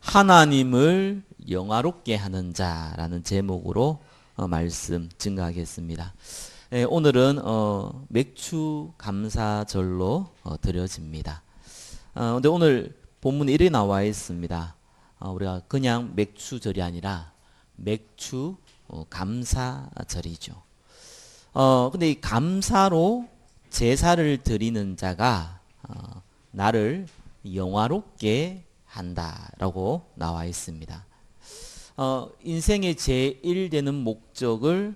하나님을 영화롭게 하는 자라는 제목으로 말씀 증가하겠습니다. 오늘은 맥주 감사절로 드려집니다. 근데 오늘 본문에 이렇게 나와 있습니다. 우리가 그냥 맥주절이 아니라 맥주 감사절이죠. 근데 이 감사로 제사를 드리는 자가 나를 영화롭게 한다라고 나와 있습니다. 인생의 제1되는 목적을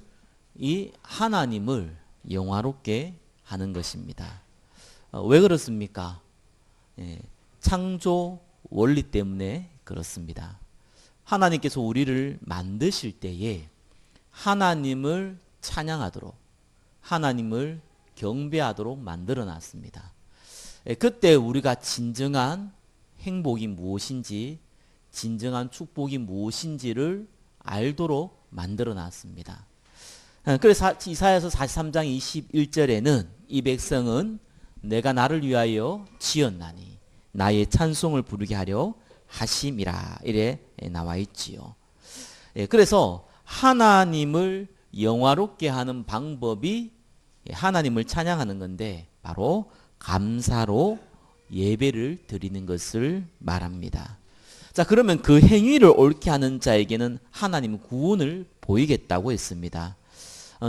이 하나님을 영화롭게 하는 것입니다. 왜 그렇습니까? 창조 원리 때문에 그렇습니다. 하나님께서 우리를 만드실 때에 하나님을 찬양하도록, 하나님을 경배하도록 만들어 놨습니다. 그때 우리가 진정한 행복이 무엇인지, 진정한 축복이 무엇인지를 알도록 만들어 놨습니다. 그래서 이사야서 43장 21절에는 이 백성은 내가 나를 위하여 지었나니 나의 찬송을 부르게 하려 하심이라 이래 나와 있지요. 그래서 하나님을 영화롭게 하는 방법이 하나님을 찬양하는 건데 바로 감사로 예배를 드리는 것을 말합니다. 자, 그러면 그 행위를 옳게 하는 자에게는 하나님은 구원을 보이겠다고 했습니다.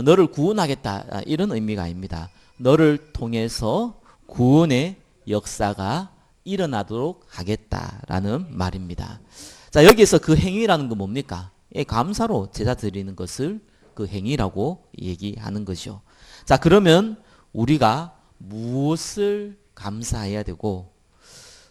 너를 구원하겠다 이런 의미가 아닙니다. 너를 통해서 구원의 역사가 일어나도록 하겠다라는 말입니다. 자, 여기에서 그 행위라는 건 뭡니까? 감사로 제사 드리는 것을 그 행위라고 얘기하는 거죠. 자, 그러면 우리가 무엇을 감사해야 되고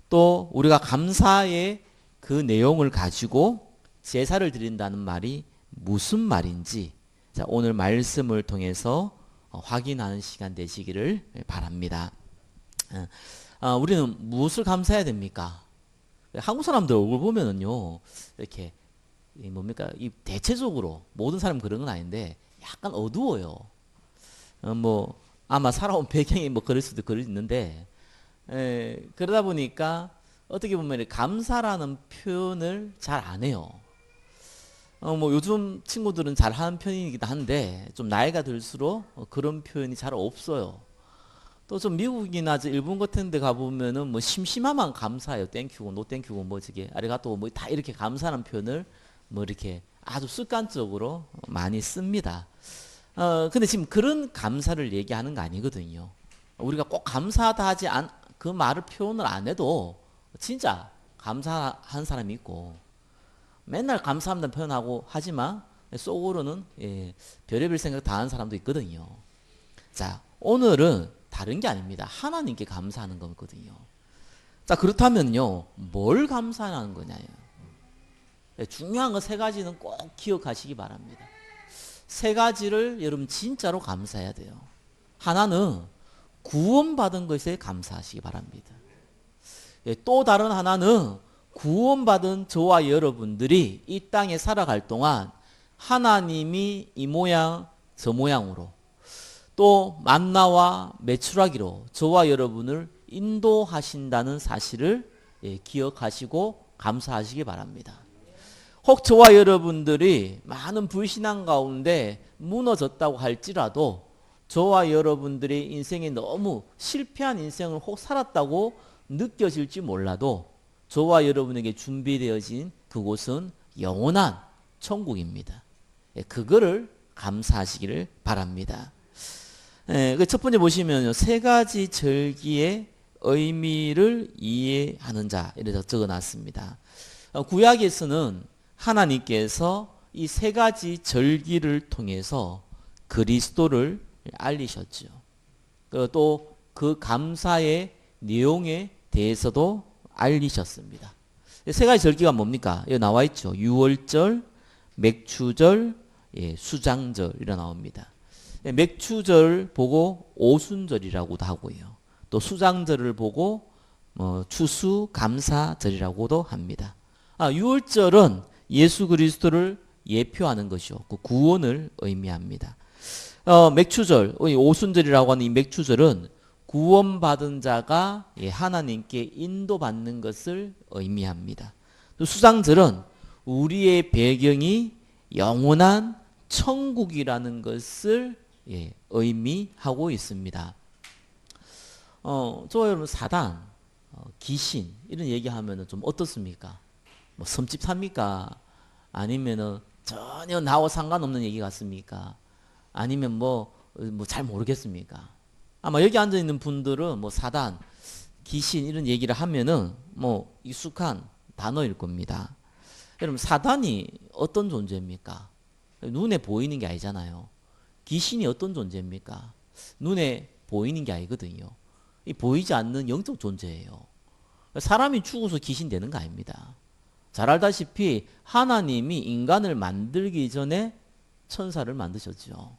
또 우리가 감사의 그 내용을 가지고 제사를 드린다는 말이 무슨 말인지 자, 오늘 말씀을 통해서 확인하는 시간 되시기를 바랍니다. 우리는 무엇을 감사해야 됩니까? 한국 사람들 얼굴 보면은요 이렇게 뭡니까? 이 대체적으로 모든 사람 그런 건 아닌데 약간 어두워요. 뭐 아마 살아온 배경이 뭐 그럴 수도 있는데 그러다 보니까 어떻게 보면 감사라는 표현을 잘 안 해요. 뭐 요즘 친구들은 잘 하는 편이기도 한데 좀 나이가 들수록 그런 표현이 잘 없어요. 또 좀 미국이나 일본 같은 데 가보면은 뭐 심심하면 감사해요. 땡큐고 노 땡큐고 뭐 저게 아리가또 뭐 다 이렇게 감사하는 표현을 뭐 이렇게 아주 습관적으로 많이 씁니다. 근데 지금 그런 감사를 얘기하는 거 아니거든요. 우리가 꼭 감사하다 하지 그 말을 표현을 안 해도 진짜 감사한 사람이 있고 맨날 감사합니다 표현하고 하지만 속으로는 별의별 생각 다 하는 사람도 있거든요. 자, 오늘은 다른 게 아닙니다. 하나님께 감사하는 거거든요. 자, 그렇다면요 뭘 감사하는 거냐요. 중요한 거 세 가지는 꼭 기억하시기 바랍니다. 세 가지를 여러분 진짜로 감사해야 돼요. 하나는 구원받은 것에 감사하시기 바랍니다. 또 다른 하나는 구원받은 저와 여러분들이 이 땅에 살아갈 동안 하나님이 이 모양 저 모양으로 또 만나와 메추라기로 저와 여러분을 인도하신다는 사실을 기억하시고 감사하시기 바랍니다. 혹 저와 여러분들이 많은 불신앙 가운데 무너졌다고 할지라도 저와 여러분들이 인생에 너무 실패한 인생을 혹 살았다고 느껴질지 몰라도 저와 여러분에게 준비되어진 그곳은 영원한 천국입니다. 그거를 감사하시기를 바랍니다. 첫 번째 보시면 세 가지 절기의 의미를 이해하는 자 이렇게 적어놨습니다. 구약에서는 하나님께서 이 세 가지 절기를 통해서 그리스도를 알리셨죠. 또 그 감사의 내용에 대해서도 알리셨습니다. 세 가지 절기가 뭡니까? 여기 나와 있죠. 유월절, 맥추절, 수장절 이라 나옵니다. 맥추절 보고 오순절이라고도 하고요. 또 수장절을 보고 추수 감사절이라고도 합니다. 유월절은 예수 그리스도를 예표하는 것이요. 그 구원을 의미합니다. 맥추절, 오순절이라고 하는 이 맥추절은 구원받은 자가 하나님께 인도받는 것을 의미합니다. 수장절은 우리의 배경이 영원한 천국이라는 것을 의미하고 있습니다. 저 여러분 사단, 귀신 이런 얘기하면은 좀 어떻습니까? 뭐 섬집 삽니까? 아니면은 전혀 나와 상관없는 얘기 같습니까? 아니면 뭐 잘 모르겠습니까? 아마 여기 앉아 있는 분들은 뭐 사단, 귀신 이런 얘기를 하면은 뭐 익숙한 단어일 겁니다. 여러분 사단이 어떤 존재입니까? 눈에 보이는 게 아니잖아요. 귀신이 어떤 존재입니까? 눈에 보이는 게 아니거든요. 이 보이지 않는 영적 존재예요. 사람이 죽어서 귀신 되는 거 아닙니다. 잘 알다시피 하나님이 인간을 만들기 전에 천사를 만드셨죠.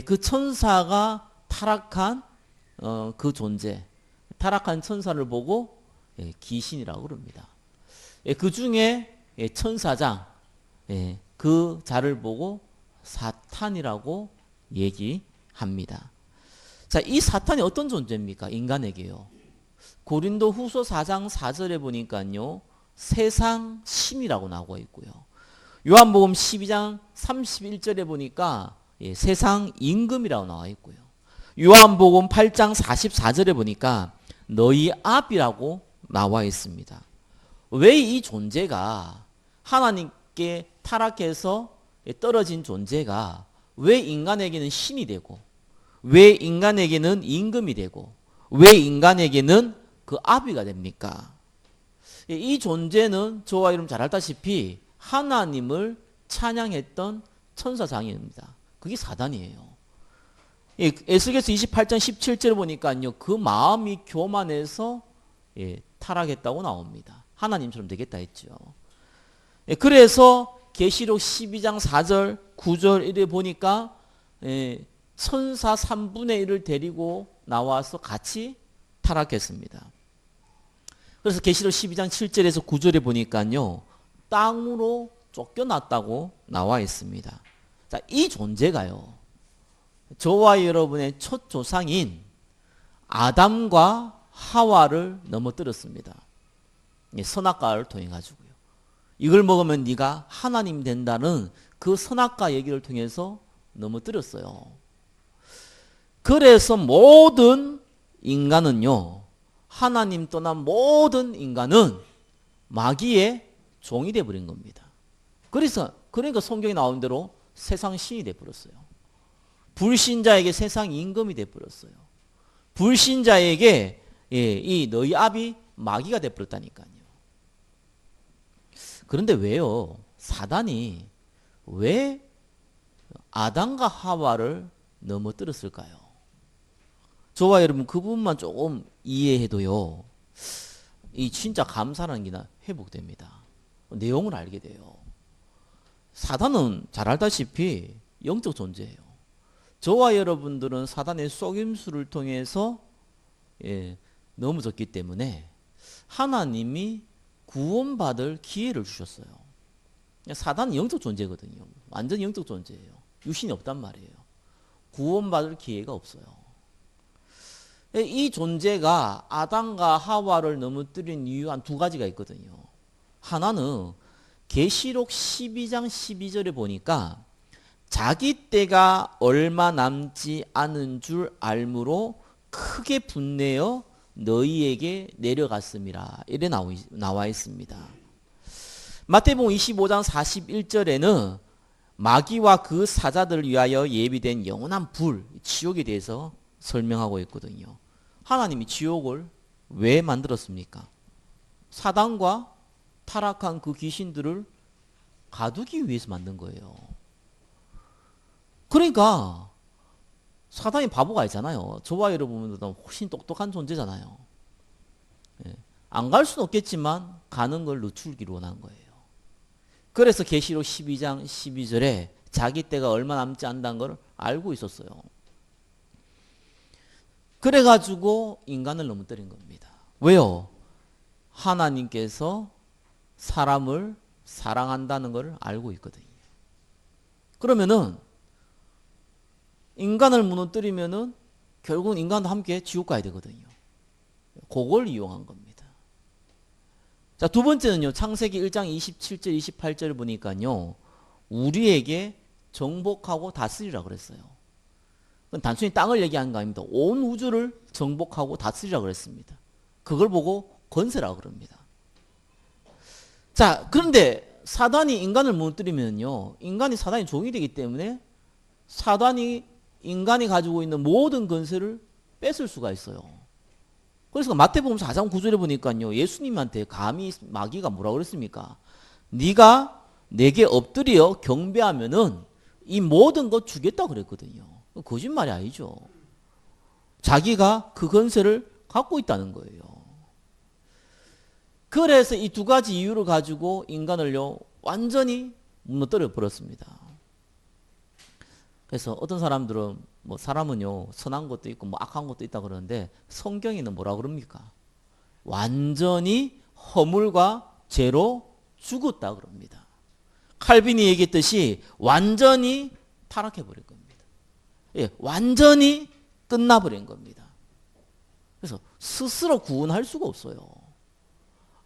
그 천사가 타락한 그 존재, 타락한 천사를 보고 귀신이라고 그럽니다. 그 중에 천사장, 그 자를 보고 사탄이라고 얘기합니다. 자, 이 사탄이 어떤 존재입니까? 인간에게요. 고린도 후서 4장 4절에 보니까요, 세상 신이라고 나오고 있고요. 요한복음 12장 31절에 보니까 세상 임금이라고 나와 있고요. 요한복음 8장 44절에 보니까 너희 아비라고 나와 있습니다. 왜 이 존재가 하나님께 타락해서 떨어진 존재가 왜 인간에게는 신이 되고 왜 인간에게는 임금이 되고 왜 인간에게는 그 아비가 됩니까? 이 존재는 저와 여러분 잘 알다시피 하나님을 찬양했던 천사장입니다. 그게 사단이에요. 에스겔서 28장 17절 보니까요, 그 마음이 교만해서 타락했다고 나옵니다. 하나님처럼 되겠다 했죠. 그래서 계시록 12장 4절 9절 이래 보니까 천사 3분의 1을 데리고 나와서 같이 타락했습니다. 그래서 계시록 12장 7절에서 9절에 보니까요, 땅으로 쫓겨났다고 나와 있습니다. 자, 이 존재가요, 저와 여러분의 첫 조상인 아담과 하와를 넘어뜨렸습니다. 선악과를 통해 가지고요. 이걸 먹으면 네가 하나님 된다는 그 선악과 얘기를 통해서 넘어뜨렸어요. 그래서 모든 인간은요, 하나님 떠난 모든 인간은 마귀의 종이 되어버린 겁니다. 그러니까 성경에 나온 대로 세상 신이 되어버렸어요. 불신자에게 세상 임금이 되어버렸어요. 불신자에게 이 너희 아비 마귀가 되어버렸다니까요. 그런데 왜요? 사단이 왜 아담과 하와를 넘어뜨렸을까요? 저와 여러분 그 부분만 조금 이해해도요, 이 진짜 감사라는 게 회복됩니다. 내용을 알게 돼요. 사단은 잘 알다시피 영적 존재예요. 저와 여러분들은 사단의 속임수를 통해서 넘어졌기 때문에 하나님이 구원받을 기회를 주셨어요. 사단은 영적 존재거든요. 완전 영적 존재예요. 육신이 없단 말이에요. 구원받을 기회가 없어요. 이 존재가 아담과 하와를 넘어뜨린 이유 한 두 가지가 있거든요. 하나는 계시록 12장 12절에 보니까 자기 때가 얼마 남지 않은 줄 알므로 크게 분내어 너희에게 내려갔음이라 이래 나와 있습니다. 마태복음 25장 41절에는 마귀와 그 사자들을 위하여 예비된 영원한 불, 지옥에 대해서 설명하고 있거든요. 하나님이 지옥을 왜 만들었습니까? 사단과 타락한 그 귀신들을 가두기 위해서 만든 거예요. 그러니까 사단이 바보가 아니잖아요. 저와 여러분보다 훨씬 똑똑한 존재잖아요. 안 갈 수는 없겠지만 가는 걸 늦추기로 원한 거예요. 그래서 계시록 12장 12절에 자기 때가 얼마 남지 않다는 걸 알고 있었어요. 그래가지고 인간을 넘어뜨린 겁니다. 왜요? 하나님께서 사람을 사랑한다는 걸 알고 있거든요. 그러면은 인간을 무너뜨리면은 결국은 인간도 함께 지옥 가야 되거든요. 그걸 이용한 겁니다. 자, 두 번째는요. 창세기 1장 27절, 28절을 보니까요. 우리에게 정복하고 다스리라 그랬어요. 그건 단순히 땅을 얘기하는 거 아닙니다. 온 우주를 정복하고 다스리라 그랬습니다. 그걸 보고 권세라 그럽니다. 자, 그런데 사단이 인간을 무너뜨리면요. 인간이 사단이 종이 되기 때문에 사단이 인간이 가지고 있는 모든 권세를 뺏을 수가 있어요. 그래서 마태복음 4장 9절에 보니까요. 예수님한테 감히 마귀가 뭐라고 그랬습니까? 네가 내게 엎드려 경배하면은 이 모든 것 주겠다 그랬거든요. 거짓말이 아니죠. 자기가 그 권세를 갖고 있다는 거예요. 그래서 이 두 가지 이유를 가지고 인간을요 완전히 무너뜨려 버렸습니다. 그래서 어떤 사람들은 뭐 사람은요 선한 것도 있고 뭐 악한 것도 있다 그러는데 성경에는 뭐라 그럽니까? 완전히 허물과 죄로 죽었다 그럽니다. 칼빈이 얘기했듯이 완전히 타락해 버린 겁니다. 예, 완전히 끝나버린 겁니다. 그래서 스스로 구원할 수가 없어요.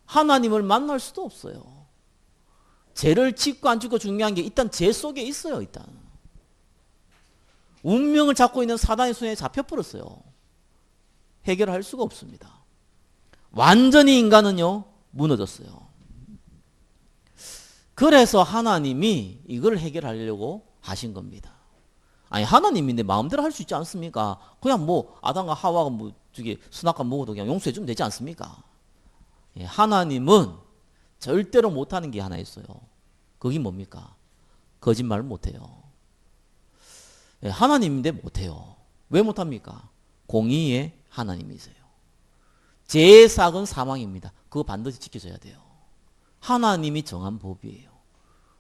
하나님을 만날 수도 없어요. 죄를 짓고 안 짓고 중요한 게 일단 죄 속에 있어요. 일단 운명을 잡고 있는 사단의 손에 잡혀버렸어요. 해결할 수가 없습니다. 완전히 인간은요 무너졌어요. 그래서 하나님이 이걸 해결하려고 하신 겁니다. 아니 하나님인데 마음대로 할 수 있지 않습니까? 그냥 뭐 아담과 하와가 뭐 저기 선악과 먹어도 그냥 용서해 주면 되지 않습니까? 예, 하나님은 절대로 못하는 게 하나 있어요. 그게 뭡니까? 거짓말을 못해요. 예, 하나님인데 못해요. 왜 못합니까? 공의의 하나님이세요. 죄의 삭은 사망입니다. 그거 반드시 지켜져야 돼요. 하나님이 정한 법이에요.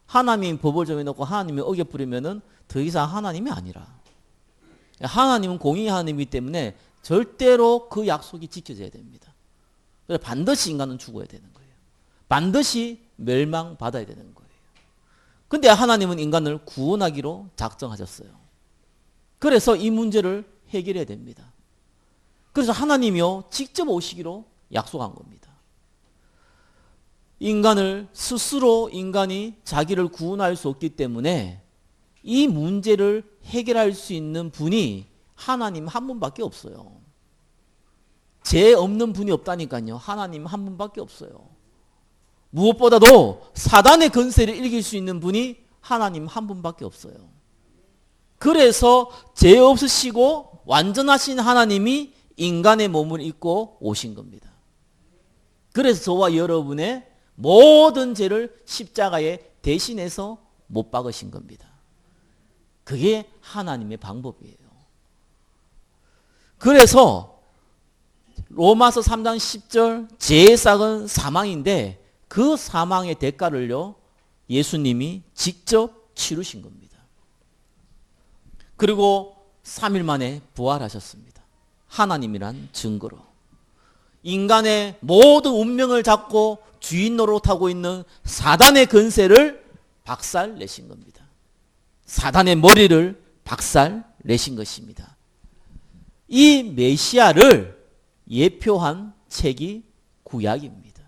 하나님이 법을 정해놓고 하나님이 어겨부리면은 더 이상 하나님이 아니라. 하나님은 공의의 하나님이기 때문에 절대로 그 약속이 지켜져야 됩니다. 그래서 반드시 인간은 죽어야 되는 거예요. 반드시 멸망받아야 되는 거예요. 근데 하나님은 인간을 구원하기로 작정하셨어요. 그래서 이 문제를 해결해야 됩니다. 그래서 하나님이요 직접 오시기로 약속한 겁니다. 인간을 스스로 인간이 자기를 구원할 수 없기 때문에 이 문제를 해결할 수 있는 분이 하나님 한 분밖에 없어요. 죄 없는 분이 없다니까요. 하나님 한 분밖에 없어요. 무엇보다도 사단의 권세를 이길 수 있는 분이 하나님 한 분밖에 없어요. 그래서 죄 없으시고 완전하신 하나님이 인간의 몸을 입고 오신 겁니다. 그래서 저와 여러분의 모든 죄를 십자가에 대신해서 못 박으신 겁니다. 그게 하나님의 방법이에요. 그래서 로마서 3장 10절 죄의 삭은 사망인데 그 사망의 대가를요 예수님이 직접 치르신 겁니다. 그리고 3일 만에 부활하셨습니다. 하나님이란 증거로. 인간의 모든 운명을 잡고 주인 노릇하고 있는 사단의 권세를 박살 내신 겁니다. 사단의 머리를 박살 내신 것입니다. 이 메시아를 예표한 책이 구약입니다.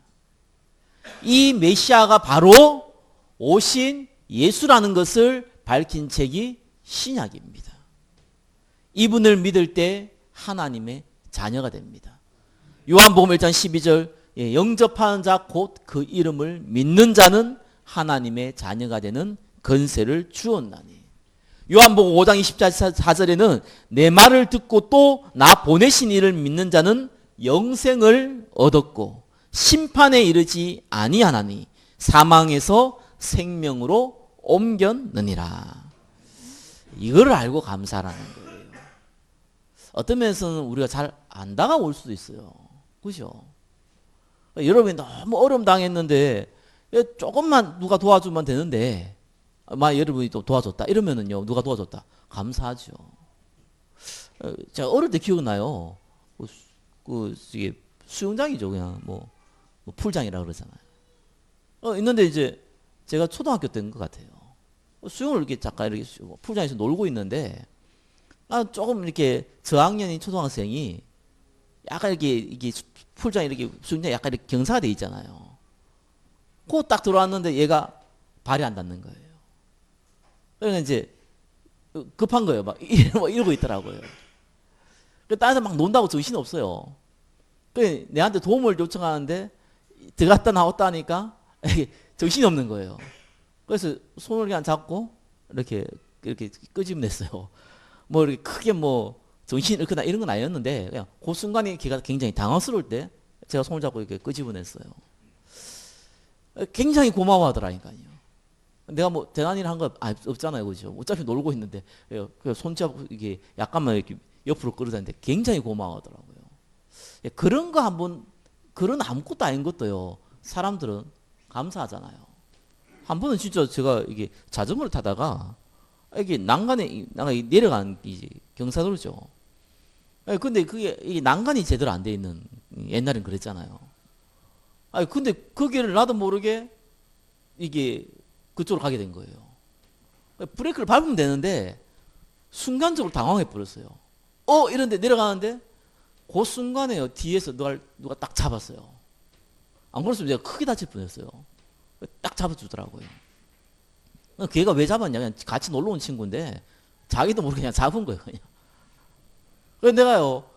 이 메시아가 바로 오신 예수라는 것을 밝힌 책이 신약입니다. 이분을 믿을 때 하나님의 자녀가 됩니다. 요한복음 1장 12절 영접하는 자 곧 그 이름을 믿는 자는 하나님의 자녀가 되는 권세를 주었나니. 요한복음 5장 24절에는 내 말을 듣고 또 나 보내신 이를 믿는 자는 영생을 얻었고 심판에 이르지 아니하나니 사망에서 생명으로 옮겼느니라. 이걸 알고 감사하라는 거예요. 어떤 면에서는 우리가 잘 안 다가올 수도 있어요. 그죠? 여러분이 너무 어려움 당했는데 조금만 누가 도와주면 되는데 막 여러분이 또 도와줬다 이러면은요 누가 도와줬다 감사하죠. 제가 어릴 때 기억나요. 이게 수영장이죠. 그냥 뭐 풀장이라 그러잖아요. 있는데 이제 제가 초등학교 때인 것 같아요. 수영을 이렇게 잠깐 이렇게 풀장에서 놀고 있는데 조금 이렇게 저학년인 초등학생이 약간 이렇게 풀장 이렇게 수영장 약간 이렇게 경사가 돼 있잖아요. 그 딱 들어왔는데 얘가 발이 안 닿는 거예요. 그러니까 이제 급한 거예요. 막 이러고 있더라고요. 딴 데서 막 논다고 정신 없어요. 그 내한테 도움을 요청하는데 들어갔다 나왔다 하니까 정신이 없는 거예요. 그래서 손을 그냥 잡고 이렇게 끄집어냈어요. 뭐 이렇게 크게 뭐 정신이 잃거나 이런 건 아니었는데 그냥 그 순간에 걔가 굉장히 당황스러울 때 제가 손을 잡고 이렇게 끄집어냈어요. 굉장히 고마워하더라니까요. 내가 뭐 대단한 일 한 거 없잖아요, 그죠? 어차피 놀고 있는데 손 잡고 이게 약간만 이렇게 옆으로 끌어다니는데 굉장히 고마워하더라고요. 그런 거 한번 그런 아무것도 아닌 것도요. 사람들은 감사하잖아요. 한 번은 진짜 제가 이게 자전거를 타다가 이게 난간에 내려간 이제 경사도로죠. 근데 그게 이게 난간이 제대로 안 돼 있는 옛날엔 그랬잖아요. 근데 그 길을 나도 모르게 이게 그쪽으로 가게 된 거예요. 브레이크를 밟으면 되는데 순간적으로 당황해 버렸어요. 이런데 내려가는데 그 순간에요. 뒤에서 누가 딱 잡았어요. 안 그랬으면 제가 크게 다칠 뻔했어요. 딱 잡아주더라고요. 걔가 왜 잡았냐? 그냥 같이 놀러 온 친구인데 자기도 모르게 그냥 잡은 거예요. 그냥. 그래서 내가요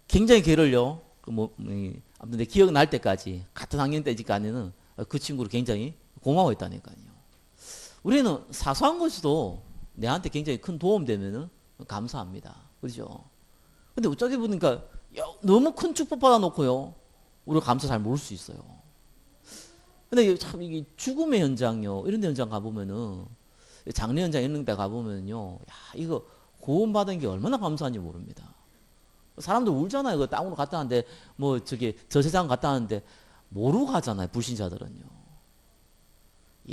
굉장히 걔를요 아무튼 내 기억 날 때까지 같은 학년 때까지는 그 친구를 굉장히 고마워했다니까요. 우리는 사소한 것이도 내한테 굉장히 큰 도움 되면은 감사합니다. 그렇죠? 근데 어쩌다 보니까 너무 큰 축복 받아놓고요 우리가 감사 잘 모를 수 있어요. 근데 참 이게 죽음의 현장요 이런 데 현장 가보면은 장례 현장 이런 데 가보면요 이거 구원받은 게 얼마나 감사한지 모릅니다. 사람들 울잖아요. 그 땅으로 갔다 하는데 뭐 저기 저 세상 갔다 하는데 모르고 가잖아요. 불신자들은요.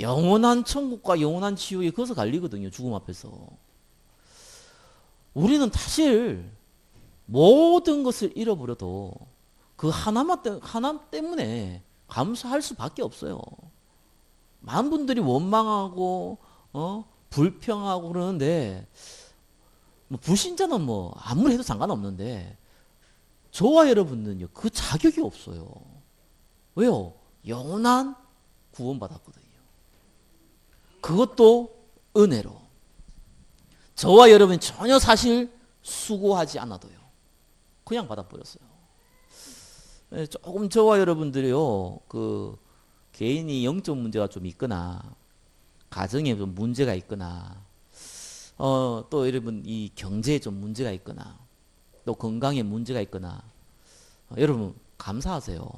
영원한 천국과 영원한 지옥이 거기서 갈리거든요. 죽음 앞에서. 우리는 사실 모든 것을 잃어버려도 그 하나 때문에 감사할 수밖에 없어요. 많은 분들이 원망하고 불평하고 그러는데 뭐 불신자는 뭐 아무리 해도 상관없는데 저와 여러분은요 그 자격이 없어요. 왜요? 영원한 구원받았거든요. 그것도 은혜로. 저와 여러분이 전혀 사실 수고하지 않아도요. 그냥 받아버렸어요. 조금 저와 여러분들이요 그 개인이 영적 문제가 좀 있거나 가정에 좀 문제가 있거나 또 여러분 이 경제에 좀 문제가 있거나 또 건강에 문제가 있거나 여러분 감사하세요.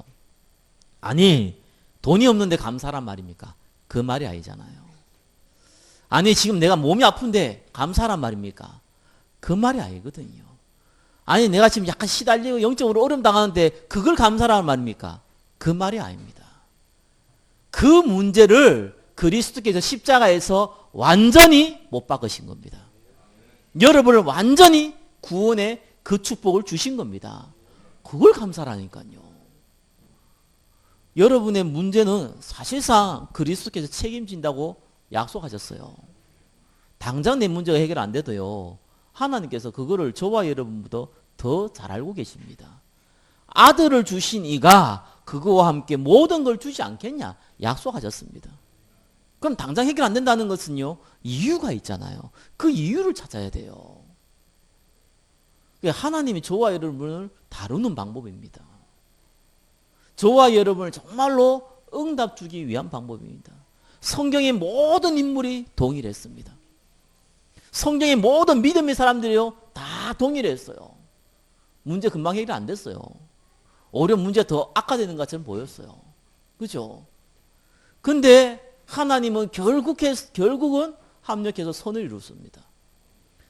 아니 돈이 없는데 감사란 말입니까? 그 말이 아니잖아요. 아니 지금 내가 몸이 아픈데 감사란 말입니까? 그 말이 아니거든요. 아니 내가 지금 약간 시달리고 영적으로 어려움 당하는데 그걸 감사라는 말입니까? 그 말이 아닙니다. 그 문제를 그리스도께서 십자가에서 완전히 못 박으신 겁니다. 여러분을 완전히 구원의 그 축복을 주신 겁니다. 그걸 감사라니까요. 여러분의 문제는 사실상 그리스도께서 책임진다고 약속하셨어요. 당장 내 문제가 해결 안 돼도요. 하나님께서 그거를 저와 여러분보다 더 잘 알고 계십니다. 아들을 주신 이가 그거와 함께 모든 걸 주지 않겠냐 약속하셨습니다. 그럼 당장 해결 안 된다는 것은요. 이유가 있잖아요. 그 이유를 찾아야 돼요. 하나님이 저와 여러분을 다루는 방법입니다. 저와 여러분을 정말로 응답 주기 위한 방법입니다. 성경의 모든 인물이 동일했습니다. 성경의 모든 믿음의 사람들이요 다 동일했어요. 문제 금방 해결 안 됐어요. 오히려 문제가 더 악화되는 것처럼 보였어요. 그죠? 근데 하나님은 결국은 합력해서 선을 이루었습니다.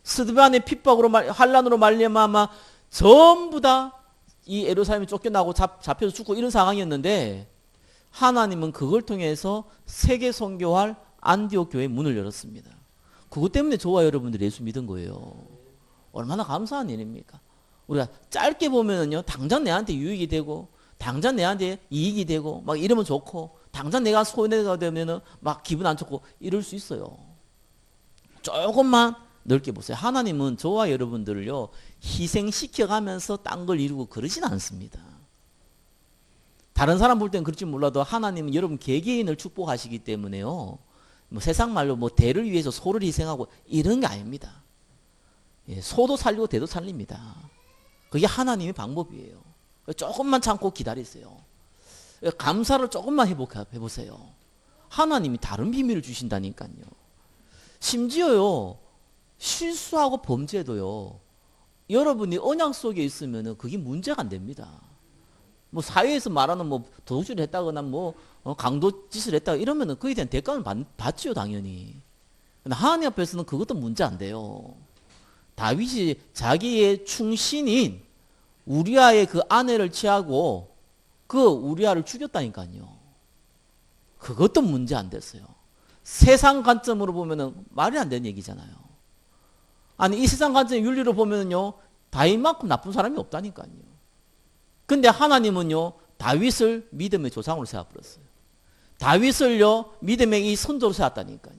스데반의 핍박으로 환란으로 말미암아 전부 다 이 예루살렘이 쫓겨나고 잡혀서 죽고 이런 상황이었는데 하나님은 그걸 통해서 세계 선교할 안디옥 교회의 문을 열었습니다. 그것 때문에 저와 여러분들이 예수 믿은 거예요. 얼마나 감사한 일입니까? 우리가 짧게 보면은요, 당장 내한테 유익이 되고, 당장 내한테 이익이 되고, 막 이러면 좋고, 당장 내가 손해가 되면은 막 기분 안 좋고 이럴 수 있어요. 조금만 넓게 보세요. 하나님은 저와 여러분들을요, 희생시켜가면서 딴 걸 이루고 그러진 않습니다. 다른 사람 볼 땐 그럴지 몰라도 하나님은 여러분 개개인을 축복하시기 때문에요. 뭐 세상 말로 뭐 대를 위해서 소를 희생하고 이런 게 아닙니다. 예, 소도 살리고 대도 살립니다. 그게 하나님의 방법이에요. 조금만 참고 기다리세요. 감사를 조금만 해보세요. 하나님이 다른 비밀을 주신다니까요. 심지어요, 실수하고 범죄도요, 여러분이 언약 속에 있으면 그게 문제가 안 됩니다. 뭐 사회에서 말하는 뭐 도둑질을 했다거나 뭐 강도짓을 했다거나 이러면은 그에 대한 대가는 받지요, 당연히. 근데 하나님 앞에서는 그것도 문제 안 돼요. 다윗이 자기의 충신인 우리아의 그 아내를 취하고 그 우리아를 죽였다니까요. 그것도 문제 안 됐어요. 세상 관점으로 보면은 말이 안 되는 얘기잖아요. 아니 이 세상 관점의 윤리로 보면은요, 다윗만큼 나쁜 사람이 없다니까요. 근데 하나님은요, 다윗을 믿음의 조상으로 세워버렸어요. 다윗을요, 믿음의 이 선조로 세웠다니까요.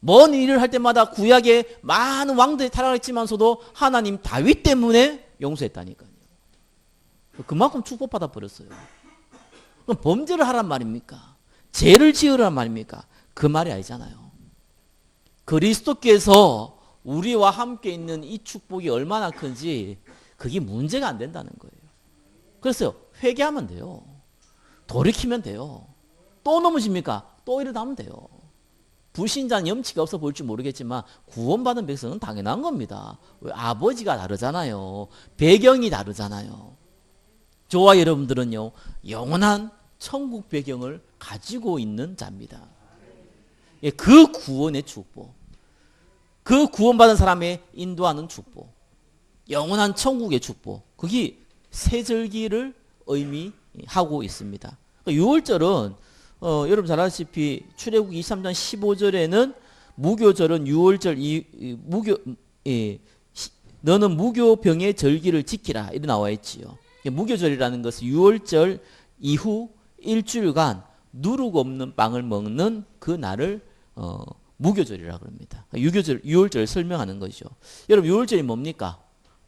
먼 일을 할 때마다 구약에 많은 왕들이 타락했지만서도 하나님 다윗 때문에 용서했다니까요. 그만큼 축복받아 버렸어요. 그럼 범죄를 하란 말입니까? 죄를 지으란 말입니까? 그 말이 아니잖아요. 그리스도께서 우리와 함께 있는 이 축복이 얼마나 큰지 그게 문제가 안 된다는 거예요. 그래서 회개하면 돼요. 돌이키면 돼요. 또 넘으십니까? 또 일어나면 돼요. 불신자는 염치가 없어 보일지 모르겠지만 구원받은 백성은 당연한 겁니다. 왜? 아버지가 다르잖아요. 배경이 다르잖아요. 저와 여러분들은요, 영원한 천국 배경을 가지고 있는 자입니다. 예, 그 구원의 축복, 그 구원받은 사람의 인도하는 축복, 영원한 천국의 축복, 그게 세절기를 의미하고 있습니다. 6월절은 여러분 잘 아시다시피 출애굽기 23장 15절에는 무교절은 6월절 너는 무교병의 절기를 지키라 이렇게 나와 있지요. 무교절이라는 것은 6월절 이후 일주일간 누룩 없는 빵을 먹는 그 날을 무교절이라고 합니다. 6월절 설명하는 것이죠. 여러분 6월절이 뭡니까?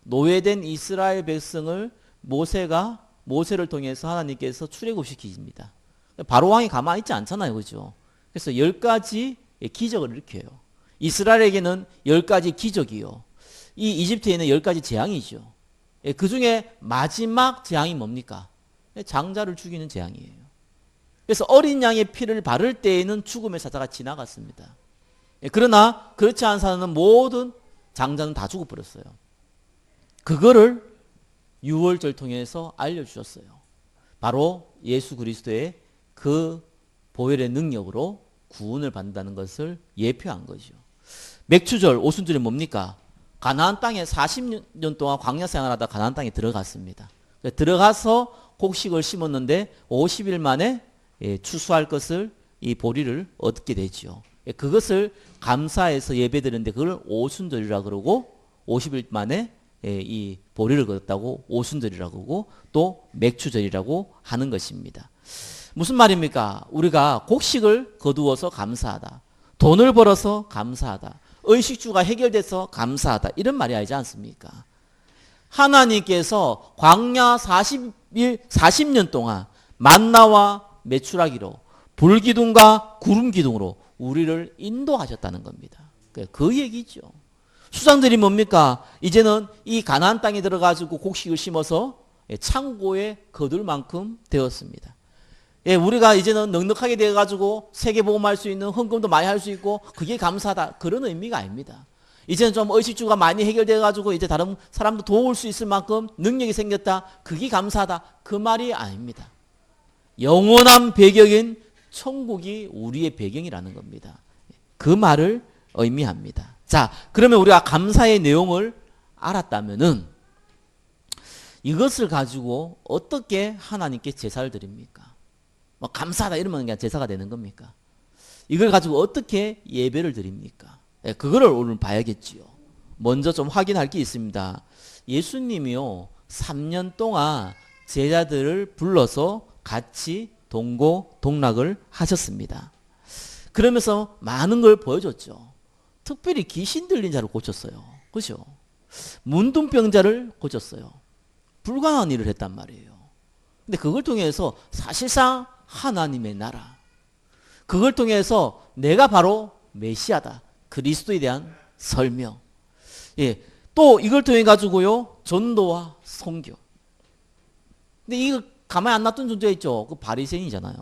노예된 이스라엘 백성을 모세를 통해서 하나님께서 출애굽시키십니다. 바로 왕이 가만히 있지 않잖아요. 그죠? 그래서 10가지 기적을 일으켜요. 이스라엘에게는 10가지 기적이요. 이 이집트에는 10가지 재앙이죠. 그 중에 마지막 재앙이 뭡니까? 장자를 죽이는 재앙이에요. 그래서 어린 양의 피를 바를 때에는 죽음의 사자가 지나갔습니다. 그러나 그렇지 않은 사람은 모든 장자는 다 죽어버렸어요. 그거를 6월절 통해서 알려주셨어요. 바로 예수 그리스도의 그 보혈의 능력으로 구원을 받는다는 것을 예표한 거죠. 맥추절, 오순절이 뭡니까? 가나안 땅에 40년 동안 광야 생활하다 가나안 땅에 들어갔습니다. 들어가서 곡식을 심었는데 50일 만에 추수할 것을 이 보리를 얻게 되지요. 그것을 감사해서 예배드리는데 그걸 오순절이라 그러고 50일 만에 이 보리를 얻었다고 오순절이라고 하고 또 맥추절이라고 하는 것입니다. 무슨 말입니까? 우리가 곡식을 거두어서 감사하다. 돈을 벌어서 감사하다. 의식주가 해결돼서 감사하다. 이런 말이 아니지 않습니까? 하나님께서 광야 40년 동안 만나와 메추라기로 불기둥과 구름기둥으로 우리를 인도하셨다는 겁니다. 그 얘기죠. 수장들이 뭡니까? 이제는 이 가나안 땅에 들어가지고 곡식을 심어서 창고에 거둘 만큼 되었습니다. 우리가 이제는 넉넉하게 되어가지고 세계보험할 수 있는 헌금도 많이 할 수 있고 그게 감사하다. 그런 의미가 아닙니다. 이제는 좀 의식주가 많이 해결되어가지고 이제 다른 사람도 도울 수 있을 만큼 능력이 생겼다. 그게 감사하다. 그 말이 아닙니다. 영원한 배경인 천국이 우리의 배경이라는 겁니다. 그 말을 의미합니다. 자, 그러면 우리가 감사의 내용을 알았다면은 이것을 가지고 어떻게 하나님께 제사를 드립니까? 뭐 감사하다 이러면 그냥 제사가 되는 겁니까? 이걸 가지고 어떻게 예배를 드립니까? 그거를 오늘 봐야겠지요. 먼저 좀 확인할 게 있습니다. 예수님이요 3년 동안 제자들을 불러서 같이 동고동락을 하셨습니다. 그러면서 많은 걸 보여줬죠. 특별히 귀신 들린 자를 고쳤어요. 그죠? 문둥병자를 고쳤어요. 불가능한 일을 했단 말이에요. 근데 그걸 통해서 사실상 하나님의 나라, 그걸 통해서 내가 바로 메시아다, 그리스도에 대한 설명, 예, 또 이걸 통해 가지고요 전도와 선교. 근데 이거 가만히 안 놔둔 존재가 있죠. 그 바리새인이잖아요.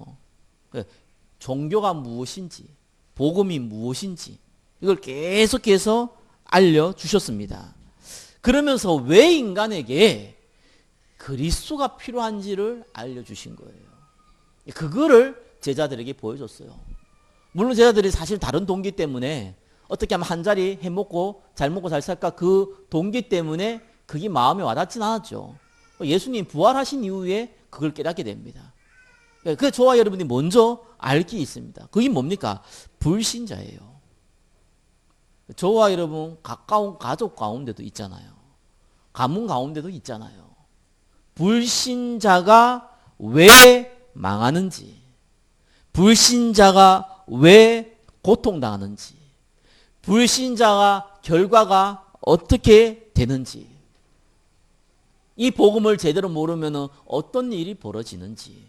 종교가 무엇인지, 복음이 무엇인지 이걸 계속해서 알려주셨습니다. 그러면서 왜 인간에게 그리스도가 필요한지를 알려주신 거예요. 그거를 제자들에게 보여줬어요. 물론 제자들이 사실 다른 동기 때문에 어떻게 하면 한 자리 해먹고 잘 먹고 잘 살까, 그 동기 때문에 그게 마음에 와닿진 않았죠. 예수님 부활하신 이후에 그걸 깨닫게 됩니다. 그래서 저와 여러분이 먼저 알 게 있습니다. 그게 뭡니까? 불신자예요. 저와 여러분 가까운 가족 가운데도 있잖아요. 가문 가운데도 있잖아요. 불신자가 왜 망하는지, 불신자가 왜 고통당하는지, 불신자가 결과가 어떻게 되는지, 이 복음을 제대로 모르면 어떤 일이 벌어지는지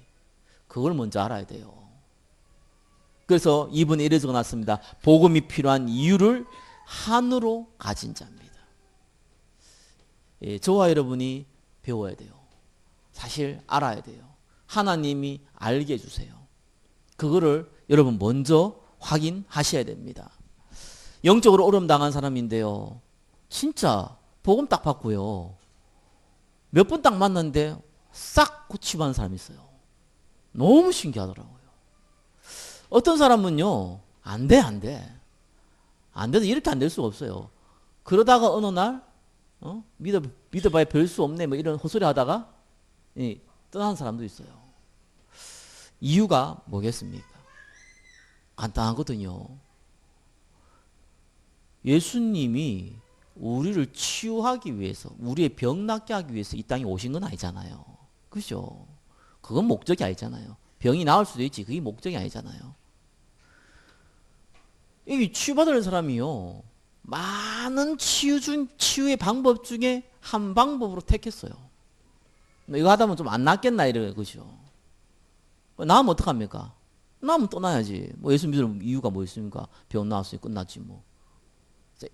그걸 먼저 알아야 돼요. 그래서 이분이 이래 적어놨습니다. 복음이 필요한 이유를 한으로 가진 자입니다. 예, 저와 여러분이 배워야 돼요. 사실 알아야 돼요. 하나님이 알게 해주세요. 그거를 여러분 먼저 확인하셔야 됩니다. 영적으로 어려움 당한 사람인데요, 진짜 복음 딱 받고요, 몇 번 딱 만났는데 싹 고치받는 사람이 있어요. 너무 신기하더라고요. 어떤 사람은요, 안 돼. 안 돼도 이렇게 안 될 수가 없어요. 그러다가 어느 날, 믿어봐야 별 수 없네, 뭐 이런 헛소리 하다가, 떠나는 사람도 있어요. 이유가 뭐겠습니까? 간단하거든요. 예수님이 우리를 치유하기 위해서, 우리의 병 낫게 하기 위해서 이 땅에 오신 건 아니잖아요. 그죠? 그건 목적이 아니잖아요. 병이 나을 수도 있지, 그게 목적이 아니잖아요. 이 치유받을 사람이요, 많은 치유의 방법 중에 한 방법으로 택했어요. 이거 하다 보면 좀 안 낫겠나, 이래요. 그죠? 나으면 어떡합니까? 나으면 떠나야지. 뭐 예수 믿을 이유가 뭐 있습니까? 병 나았으니 끝났지 뭐.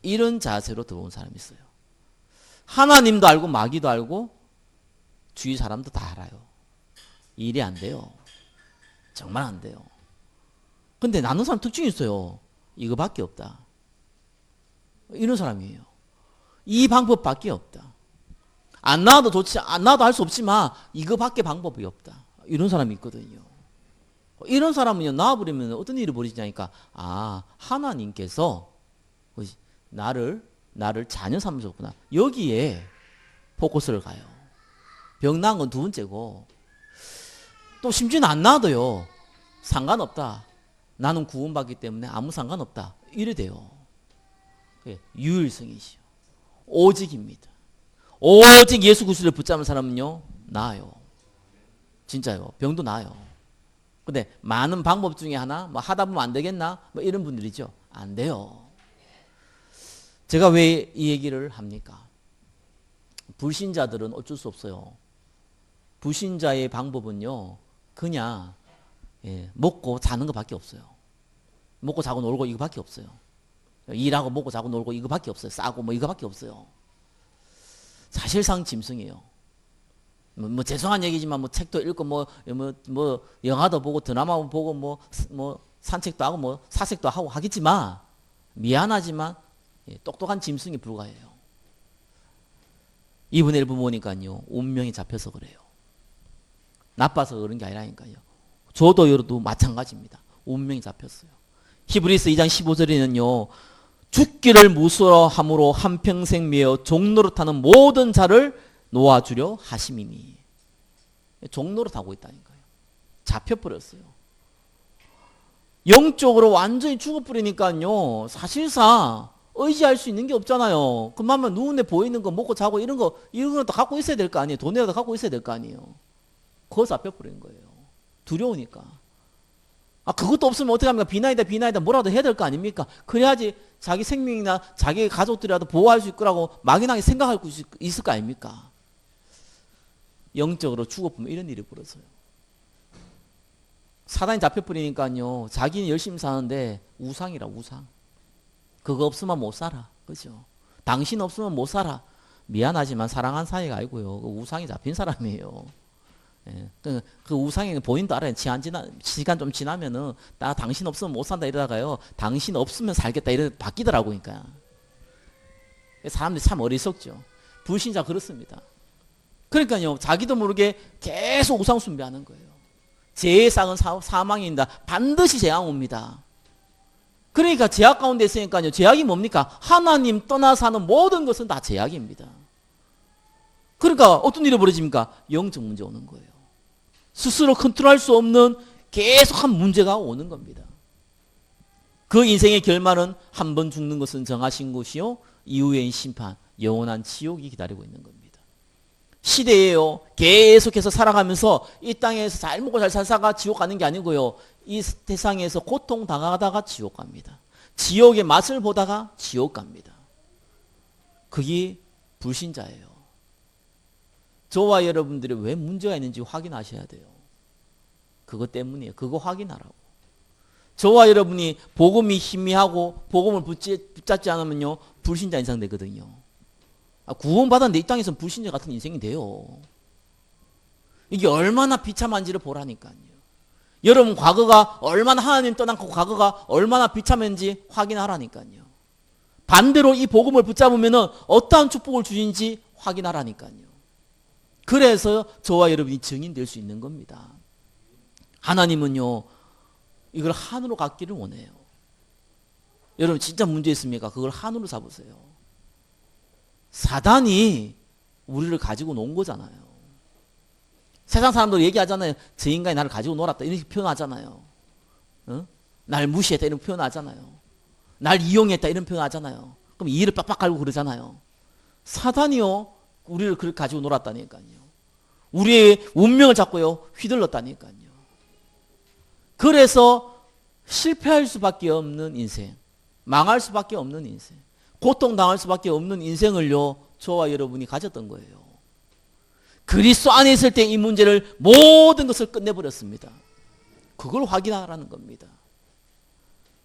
이런 자세로 들어온 사람이 있어요. 하나님도 알고 마귀도 알고 주위 사람도 다 알아요. 일이 안 돼요. 정말 안 돼요. 근데 나는 사람 특징이 있어요. 이거밖에 없다. 이런 사람이에요. 이 방법밖에 없다. 안 나와도 좋지, 안 나와도 할 수 없지만 이거밖에 방법이 없다. 이런 사람이 있거든요. 이런 사람은요, 나와버리면 어떤 일이 벌어지냐니까, 하나님께서 나를 자녀 삼으셨구나. 여기에 포커스를 가요. 병 나은 건 두 번째고, 또 심지어는 안 나와도요, 상관없다. 나는 구원받기 때문에 아무 상관없다. 이래 돼요. 유일성이시요. 오직입니다. 오직 예수 그리스도를 붙잡은 사람은요, 나아요. 진짜요. 병도 나아요. 근데 많은 방법 중에 하나, 뭐 하다 보면 안 되겠나? 뭐 이런 분들이죠. 안 돼요. 제가 왜 이 얘기를 합니까? 불신자들은 어쩔 수 없어요. 불신자의 방법은요, 그냥 먹고 자는 것밖에 없어요. 먹고 자고 놀고 이거밖에 없어요. 일하고 먹고 자고 놀고 이거밖에 없어요. 싸고 뭐 이거밖에 없어요. 사실상 짐승이에요. 뭐 죄송한 얘기지만 뭐 책도 읽고 뭐 영화도 보고 드라마도 보고 뭐 산책도 하고 뭐 사색도 하고 하겠지만, 미안하지만 똑똑한 짐승에 불과해요. 이분의 일부 보니까요, 운명이 잡혀서 그래요. 나빠서 그런 게 아니라니까요. 저도 여러도 마찬가지입니다. 운명이 잡혔어요. 히브리서 2장 15절에는요, 죽기를 무서워함으로 한평생 매어 종노릇하는 모든 자를 놓아주려 하심이니. 종노릇하고 있다니까요. 잡혀버렸어요. 영적으로 완전히 죽어버리니까요, 사실상 의지할 수 있는 게 없잖아요. 그만면 눈에 보이는 거 먹고 자고 이런 거 다 갖고 있어야 될 거 아니에요. 돈이라도 갖고 있어야 될 거 아니에요. 그거 잡혀버린 거예요. 두려우니까. 그것도 없으면 어떻게 합니까? 비나이다 뭐라도 해야 될 거 아닙니까? 그래야지 자기 생명이나 자기 가족들이라도 보호할 수 있거라고 막연하게 생각할 수 있을 거 아닙니까? 영적으로 죽어보면 이런 일이 벌어져요. 사단이 잡혀버리니까요. 자기는 열심히 사는데 우상이라 우상. 그거 없으면 못 살아. 그죠? 당신 없으면 못 살아. 미안하지만 사랑한 사이가 아니고요. 그 우상이 잡힌 사람이에요. 예. 그 우상이 본인도 알아요. 시간 좀 지나면은 나 당신 없으면 못 산다 이러다가요. 당신 없으면 살겠다 이러 바뀌더라고요. 그러니까. 사람들이 참 어리석죠. 불신자 그렇습니다. 그러니까요. 자기도 모르게 계속 우상 숭배하는 거예요. 죄의 싹은 사망입니다. 반드시 재앙 옵니다. 그러니까 죄악 가운데 있으니까요. 죄악이 뭡니까? 하나님 떠나서 하는 모든 것은 다 죄악입니다. 그러니까 어떤 일이 벌어집니까? 영적 문제 오는 거예요. 스스로 컨트롤할 수 없는 계속한 문제가 오는 겁니다. 그 인생의 결말은 한 번 죽는 것은 정하신 것이요. 이후의 심판, 영원한 지옥이 기다리고 있는 겁니다. 시대예요. 계속해서 살아가면서 이 땅에서 잘 먹고 잘 살다가 지옥 가는 게 아니고요. 이 세상에서 고통당하다가 지옥 갑니다. 지옥의 맛을 보다가 지옥 갑니다. 그게 불신자예요. 저와 여러분들이 왜 문제가 있는지 확인하셔야 돼요. 그것 때문이에요. 그거 확인하라고. 저와 여러분이 복음이 희미하고 복음을 붙잡지 않으면요. 불신자 인상 되거든요. 구원받았는데 이 땅에서는 불신자 같은 인생이 돼요. 이게 얼마나 비참한지를 보라니까요. 여러분 과거가 얼마나 하나님 떠나고 과거가 얼마나 비참한지 확인하라니까요. 반대로 이 복음을 붙잡으면 어떠한 축복을 주신지 확인하라니까요. 그래서 저와 여러분이 증인될 수 있는 겁니다. 하나님은요. 이걸 한으로 갖기를 원해요. 여러분 진짜 문제 있습니까? 그걸 한으로 잡으세요. 사단이 우리를 가지고 논 거잖아요. 세상 사람들 얘기하잖아요. 저 인간이 나를 가지고 놀았다 이렇게 표현하잖아요. 어? 날 무시했다 이런 표현하잖아요. 날 이용했다 이런 표현하잖아요. 그럼 이를 빡빡 깔고 그러잖아요. 사단이요. 우리를 그렇게 가지고 놀았다니까요. 우리의 운명을 잡고요. 휘둘렀다니까요. 그래서 실패할 수밖에 없는 인생, 망할 수밖에 없는 인생, 고통당할 수밖에 없는 인생을요. 저와 여러분이 가졌던 거예요. 그리스도 안에 있을 때 이 문제를 모든 것을 끝내버렸습니다. 그걸 확인하라는 겁니다.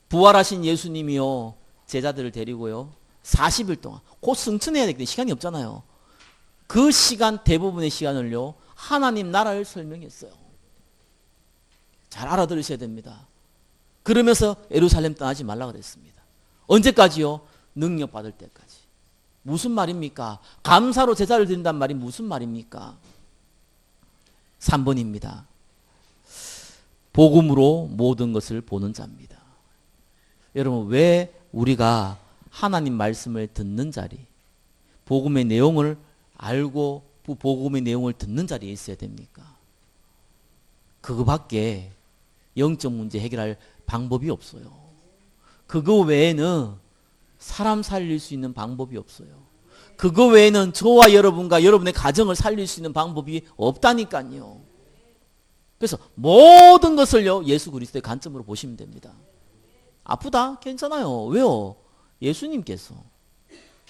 부활하신 예수님이요. 제자들을 데리고요. 40일 동안 곧 승천해야 되기 때문에 시간이 없잖아요. 그 시간 대부분의 시간을요. 하나님 나라를 설명했어요. 잘 알아들으셔야 됩니다. 그러면서 예루살렘 떠나지 말라 그랬습니다. 언제까지요? 능력 받을 때까지. 무슨 말입니까? 감사로 제사를 드린단 말이 무슨 말입니까? 3번입니다. 복음으로 모든 것을 보는 자입니다. 여러분 왜 우리가 하나님 말씀을 듣는 자리, 복음의 내용을 알고 복음의 내용을 듣는 자리에 있어야 됩니까? 그거밖에 영적 문제 해결할 방법이 없어요. 그거 외에는 사람 살릴 수 있는 방법이 없어요. 그거 외에는 저와 여러분과 여러분의 가정을 살릴 수 있는 방법이 없다니까요. 그래서 모든 것을요 예수 그리스도의 관점으로 보시면 됩니다. 아프다? 괜찮아요. 왜요? 예수님께서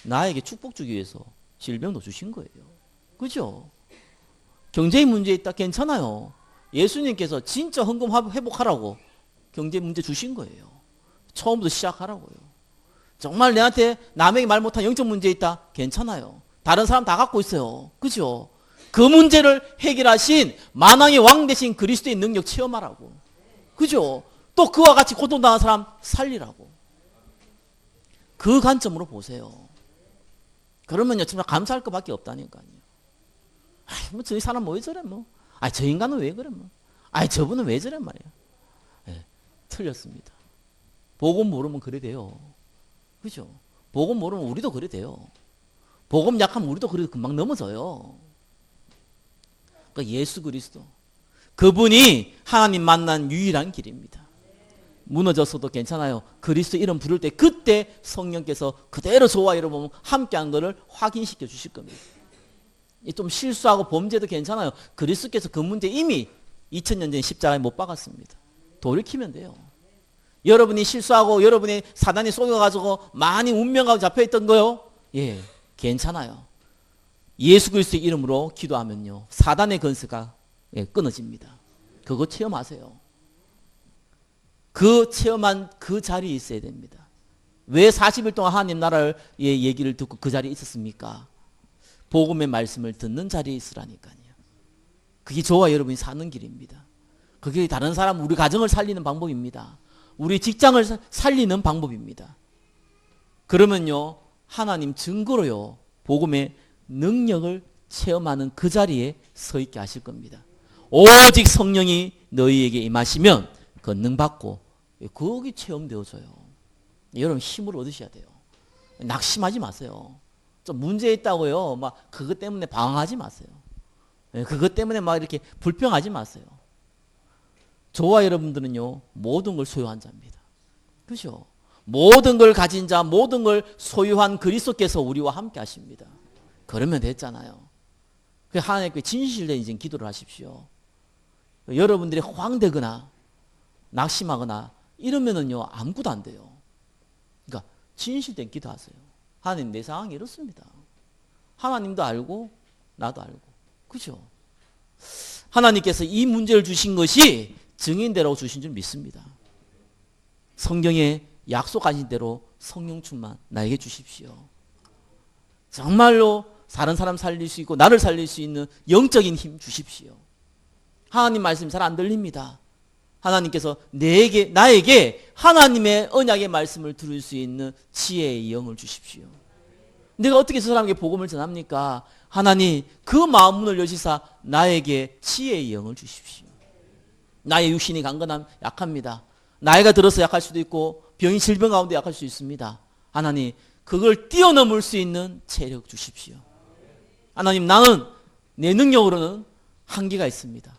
나에게 축복 주기 위해서 질병도 주신 거예요. 그죠? 경제의 문제 있다? 괜찮아요. 예수님께서 진짜 헌금 회복하라고 경제 문제 주신 거예요. 처음부터 시작하라고요. 정말 내한테 남에게 말 못한 영적 문제 있다? 괜찮아요. 다른 사람 다 갖고 있어요. 그죠? 그 문제를 해결하신 만왕의 왕 대신 그리스도의 능력 체험하라고. 그죠? 또 그와 같이 고통당한 사람 살리라고. 그 관점으로 보세요. 그러면요 정말 감사할 것밖에 없다니까요. 아이 뭐 저 사람 왜 저래 뭐. 아 저 인간은 왜 그래 뭐. 아 저분은 왜 저래 말이야. 네, 틀렸습니다. 복음 모르면 그래 돼요. 그죠? 복음 모르면 우리도 그래 돼요. 복음 약하면 우리도 그래 금방 넘어져요. 그러니까 예수 그리스도 그분이 하나님 만난 유일한 길입니다. 무너졌어도 괜찮아요. 그리스도 이름 부를 때 그때 성령께서 그대로 저와 여러분 함께한 것을 확인시켜 주실 겁니다. 좀 실수하고 범죄도 괜찮아요. 그리스도께서 그 문제 이미 2000년 전 십자가에 못 박았습니다. 돌이키면 돼요. 여러분이 실수하고 여러분이 사단이 속여가지고 많이 운명하고 잡혀있던 거요. 예, 괜찮아요. 예수 그리스도의 이름으로 기도하면요, 사단의 건세가 끊어집니다. 그거 체험하세요. 그 체험한 그 자리에 있어야 됩니다. 왜 40일 동안 하나님 나라의 얘기를 듣고 그 자리에 있었습니까? 복음의 말씀을 듣는 자리에 있으라니까요. 그게 저와 여러분이 사는 길입니다. 그게 다른 사람, 우리 가정을 살리는 방법입니다. 우리 직장을 살리는 방법입니다. 그러면요, 하나님 증거로요, 복음의 능력을 체험하는 그 자리에 서 있게 하실 겁니다. 오직 성령이 너희에게 임하시면 권능받고 거기 체험되어져요. 여러분 힘을 얻으셔야 돼요. 낙심하지 마세요. 좀 문제 있다고요, 막 그것 때문에 방황하지 마세요. 그것 때문에 막 이렇게 불평하지 마세요. 저와 여러분들은요, 모든 걸 소유한 자입니다. 그렇죠? 모든 걸 가진 자, 모든 걸 소유한 그리스도께서 우리와 함께 하십니다. 그러면 됐잖아요. 하나님께 진실된 이제 기도를 하십시오. 여러분들이 호황되거나 낙심하거나 이러면은요, 아무것도 안 돼요. 그러니까 진실된 기도하세요. 하나님, 내 상황이 이렇습니다. 하나님도 알고 나도 알고. 그죠? 하나님께서 이 문제를 주신 것이 증인되라고 주신 줄 믿습니다. 성경에 약속하신 대로 성령 충만 나에게 주십시오. 정말로 다른 사람 살릴 수 있고 나를 살릴 수 있는 영적인 힘 주십시오. 하나님 말씀이 잘 안 들립니다. 하나님께서 나에게 하나님의 언약의 말씀을 들을 수 있는 지혜의 영을 주십시오. 내가 어떻게 저 사람에게 복음을 전합니까? 하나님, 그 마음 문을 여시사 나에게 지혜의 영을 주십시오. 나의 육신이 강건함 약합니다. 나이가 들어서 약할 수도 있고 병이 질병 가운데 약할 수 있습니다. 하나님, 그걸 뛰어넘을 수 있는 체력 주십시오. 하나님, 나는 내 능력으로는 한계가 있습니다.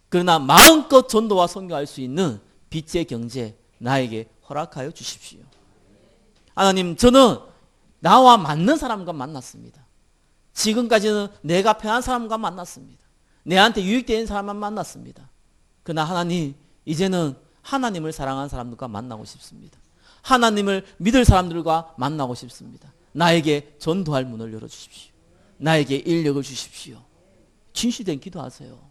그러나 마음껏 전도와 선교할 수 있는 빛의 경제 나에게 허락하여 주십시오. 하나님, 저는 나와 맞는 사람과 만났습니다. 지금까지는 내가 편한 사람과 만났습니다. 내한테 유익되는 사람만 만났습니다. 그러나 하나님, 이제는 하나님을 사랑하는 사람들과 만나고 싶습니다. 하나님을 믿을 사람들과 만나고 싶습니다. 나에게 전도할 문을 열어주십시오. 나에게 인력을 주십시오. 진실된 기도하세요.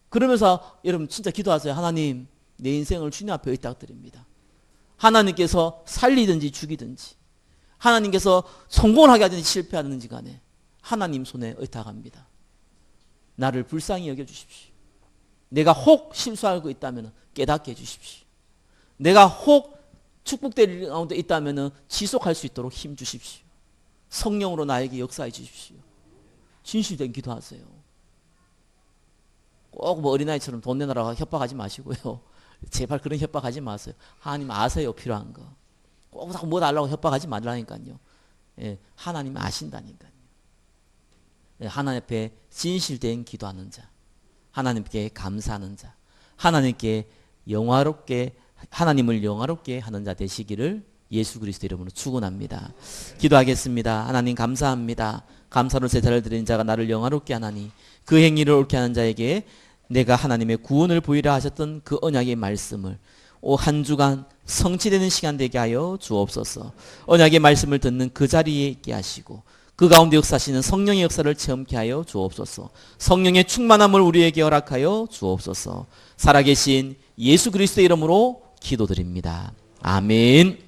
그러면서 여러분 진짜 기도하세요. 하나님, 내 인생을 주님 앞에 의탁드립니다. 하나님께서 살리든지 죽이든지, 하나님께서 성공을 하게 하든지 실패하든지 간에 하나님 손에 의탁합니다. 나를 불쌍히 여겨주십시오. 내가 혹 실수하고 있다면 깨닫게 해주십시오. 내가 혹 축복될 가운데 있다면 지속할 수 있도록 힘 주십시오. 성령으로 나에게 역사해 주십시오. 진실된 기도하세요. 꼭 뭐 어린아이처럼 돈 내놔라 협박하지 마시고요. 제발 그런 협박하지 마세요. 하나님 아세요, 필요한 거. 꼭 뭐 달라고 협박하지 말라니까요. 예, 하나님 아신다니까요. 예, 하나님 앞에 진실된 기도하는 자, 하나님께 감사하는 자, 하나님을 영화롭게 하는 자 되시기를 예수 그리스도 이름으로 축원합니다. 기도하겠습니다. 하나님 감사합니다. 감사로 제사를 드리는 자가 나를 영화롭게 하나니 그 행위를 옳게 하는 자에게 내가 하나님의 구원을 보이라 하셨던 그 언약의 말씀을 한 주간 성취되는 시간 되게 하여 주옵소서. 언약의 말씀을 듣는 그 자리에 있게 하시고 그 가운데 역사하시는 성령의 역사를 체험케 하여 주옵소서. 성령의 충만함을 우리에게 허락하여 주옵소서. 살아계신 예수 그리스도의 이름으로 기도드립니다. 아멘.